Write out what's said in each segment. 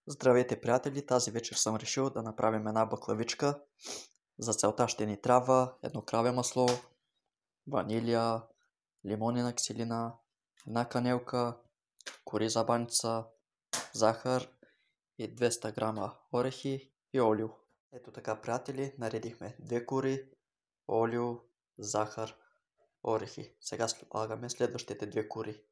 Здравейте, приятели! Тази вечер съм решил да направим една баклавичка. За целта ще ни трябва едно краве масло, ванилия, лимонена киселина, една канелка, кори за баница, захар и 200 грама орехи и олио. Ето така, приятели, наредихме 2 кори, олио, захар, орехи. Сега слагаме следващите 2 кори.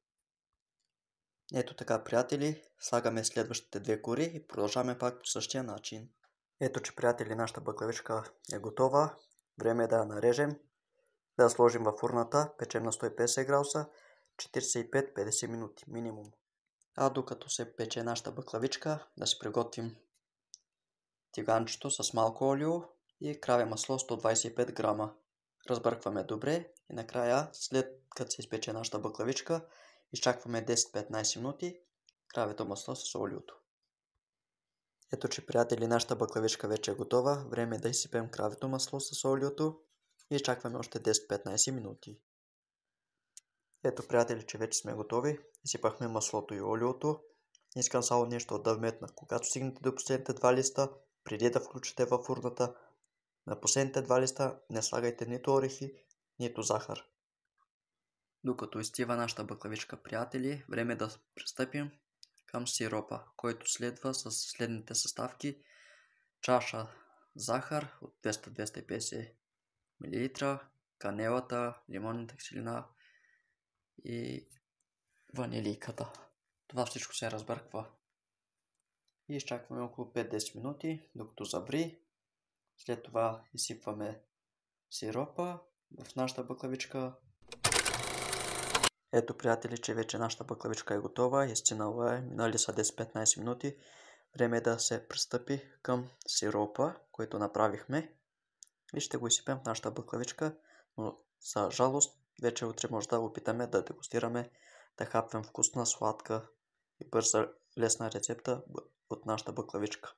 Ето така, приятели, слагаме следващите 2 кори и продължаваме пак по същия начин. Ето, че, приятели, нашата баклавичка е готова. Време е да я нарежем. Да я сложим във фурната, печем на 150 градуса, 45-50 минути минимум. А докато се пече нашата баклавичка, да си приготвим тиганчето с малко олио и краве масло 125 грама. Разбъркваме добре и накрая, след като се изпече нашата баклавичка, изчакваме 10-15 минути кравето масло с олиото. Ето, че, приятели, нашата баклавичка вече е готова. Време е да изсипем кравето масло с олиото и изчакваме още 10-15 минути. Ето, приятели, че вече сме готови. Изсипахме маслото и олиото. Искам само нещо да вметна. Когато стигнете до последните 2 листа, преди да включите във фурната, на последните 2 листа не слагайте нито орехи, нито захар. Докато изстива нашата баклавичка, приятели, време е да пристъпим към сиропа, който следва с следните съставки: чаша захар от 200-250 мл, канелата, лимонната киселина и ванилийката. Това всичко се разбърква и изчакваме около 5-10 минути, докато заври. След това изсипваме сиропа в нашата баклавичка. Ето, приятели, че вече нашата баклавичка е готова, изцинала е, минали са 10-15 минути. Време е да се пристъпи към сиропа, който направихме, и ще го изсипем в нашата баклавичка, но за жалост вече утре може да опитаме да дегустираме, да хапвем вкусна, сладка и бърза, лесна рецепта от нашата баклавичка.